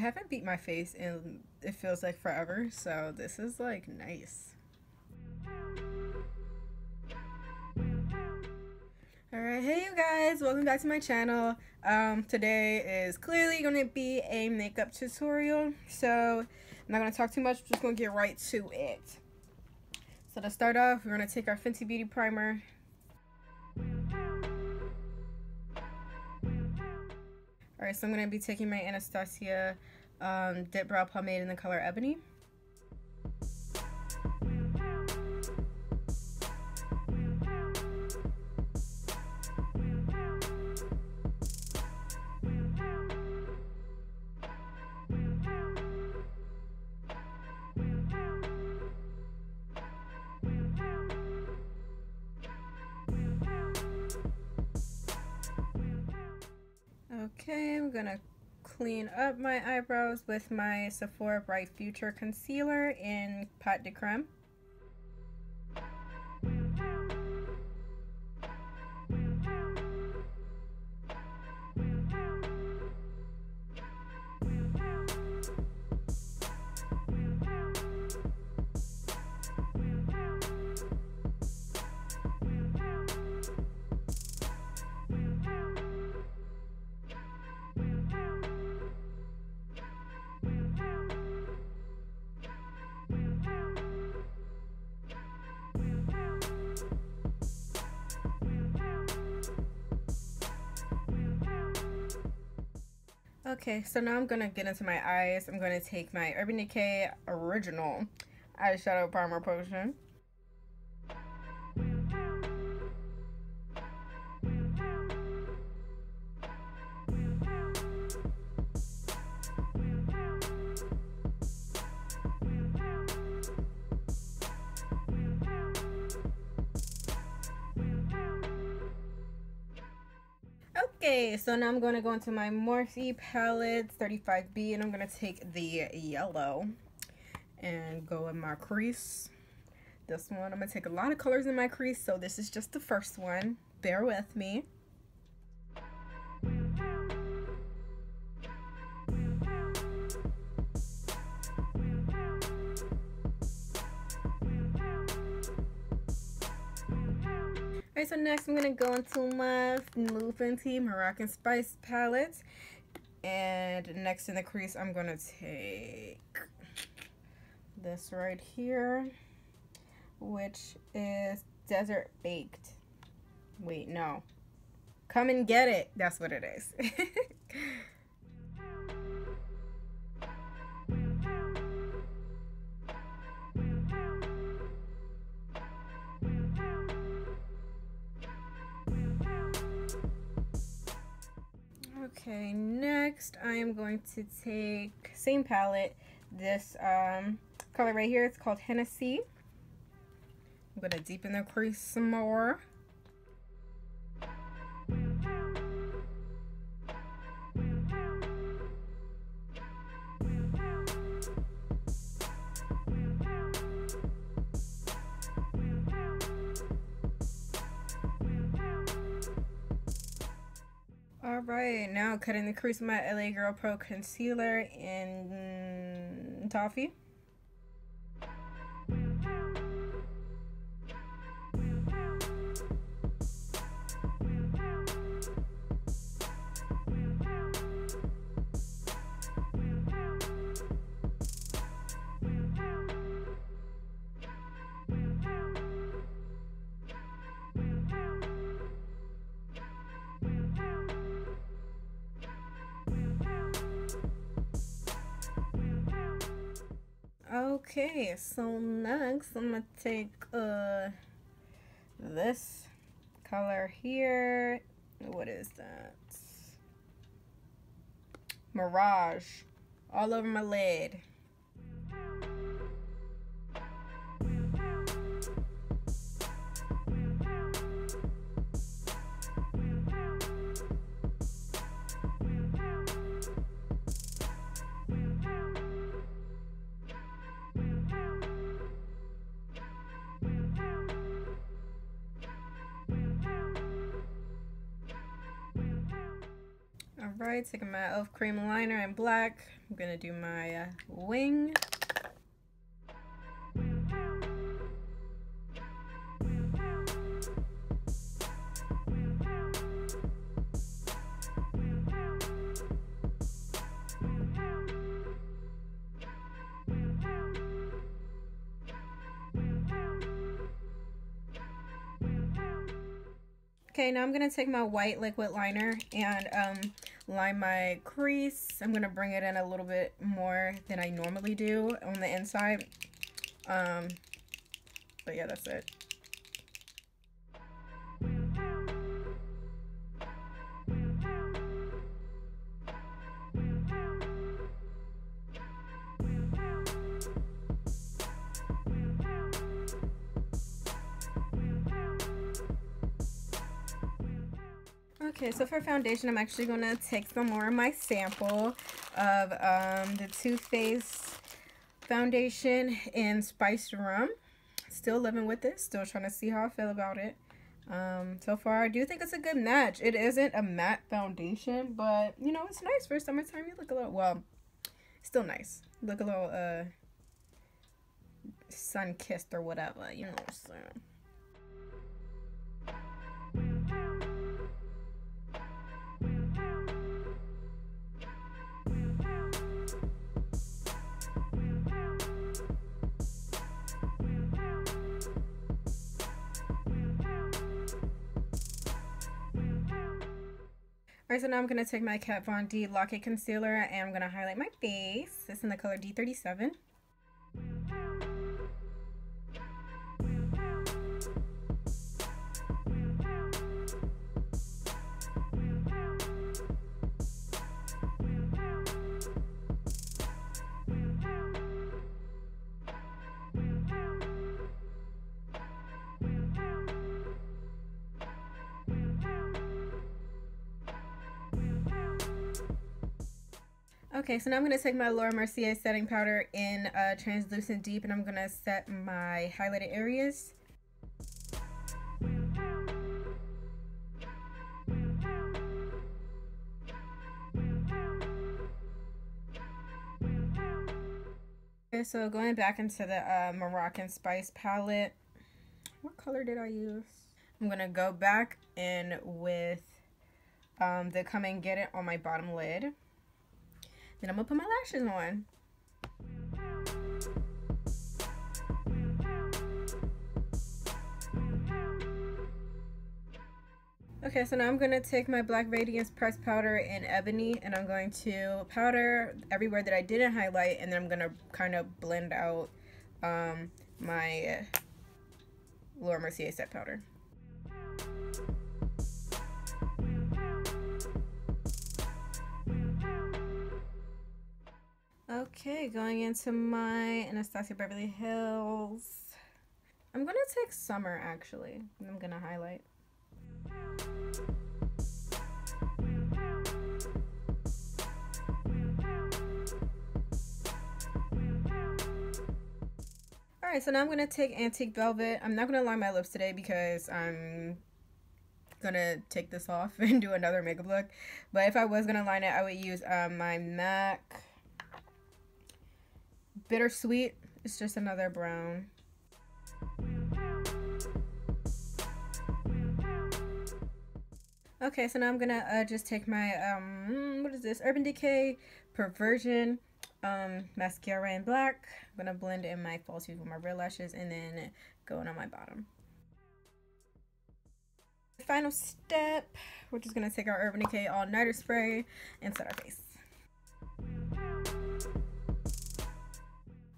haven't beat my face and it feels like forever, so this is like nice. Alright, hey you guys, welcome back to my channel. Today is clearly going to be a makeup tutorial, so I'm not going to talk too much, I'm just going to get right to it. So to start off, we're going to take our Fenty Beauty Primer. Alright, so I'm going to be taking my Anastasia DipBrow Pomade in the color Ebony. Okay, I'm gonna clean up my eyebrows with my Sephora Bright Future Concealer in Pot de Creme. Okay, so now I'm gonna get into my eyes. I'm gonna take my Urban Decay Original Eyeshadow Primer Potion. Okay, so now I'm going to go into my Morphe palette 35B, and I'm going to take the yellow and go in my crease. This one, I'm going to take a lot of colors in my crease, so this is just the first one. Bear with me. Alright, so next I'm going to go into my new Fenty Moroccan Spice palette. And next in the crease, I'm going to take this right here, which is Desert Baked. Wait, no. Come and get it. That's what it is. Okay, next I am going to take, same palette, this color right here. It's called Henna. I'm going to deepen the crease some more. Alright, now cutting the crease with my LA Girl Pro Concealer in Toffee. Okay, so next I'm gonna take this color here. What is that? Mirage, all over my lid. Alright, taking my e.l.f. cream liner in black. I'm gonna do my wing. Okay, now I'm going to take my white liquid liner and line my crease. I'm going to bring it in a little bit more than I normally do on the inside. But yeah, that's it. Okay, so for foundation, I'm actually going to take some more of my sample of the Too Faced foundation in Spiced Rum. Still living with it, still trying to see how I feel about it. So far, I do think it's a good match. It isn't a matte foundation, but, you know, it's nice for summertime. You look a little, well, still nice. Look a little sun-kissed or whatever, you know what I'm saying. Alright, so now I'm going to take my Kat Von D Lock-It Concealer and I'm going to highlight my face. It's in the color D37. Okay, so now I'm going to take my Mercier setting powder in Translucent Deep and I'm going to set my highlighted areas. Okay, so going back into the Moroccan Spice palette, what color did I use? I'm going to go back in with the Come and Get It on my bottom lid. Then I'm going to put my lashes on. Okay, so now I'm going to take my Black Radiance pressed powder in Ebony and I'm going to powder everywhere that I didn't highlight and then I'm going to kind of blend out my Mercier set powder. Okay, going into my Anastasia Beverly Hills. I'm going to take Summer, actually. And I'm going to highlight. Alright, so now I'm going to take Antique Velvet. I'm not going to line my lips today because I'm going to take this off and do another makeup look. But if I was going to line it, I would use my MAC Bittersweet. It's just another brown. Okay, so now I'm gonna just take my what is this, Urban Decay Perversion mascara in black. I'm gonna blend in my falsies with my real lashes and then going on my bottom. Final step, we're just gonna take our Urban Decay All Nighter spray and set our face.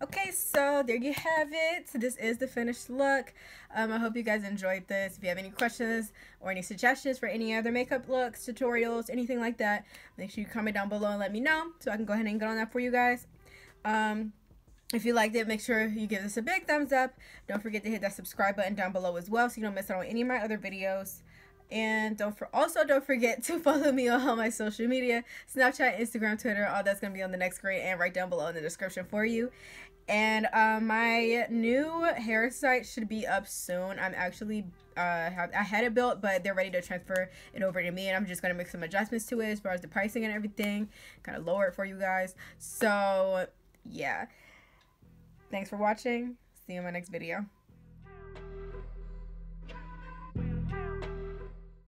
Okay, so there you have it. So this is the finished look. I hope you guys enjoyed this. If you have any questions or any suggestions for any other makeup looks, tutorials, anything like that, make sure you comment down below and let me know so I can go ahead and get on that for you guys. If you liked it, make sure you give this a big thumbs up. Don't forget to hit that subscribe button down below as well so you don't miss out on any of my other videos. And don't forget to follow me on all my social media, Snapchat, Instagram, Twitter. All that's gonna be on the next screen and right down below in the description for you. And my new hair site should be up soon. I'm actually I had it built, but they're ready to transfer it over to me, and I'm just gonna make some adjustments to it as far as the pricing and everything, kind of lower it for you guys. So yeah, thanks for watching. See you in my next video.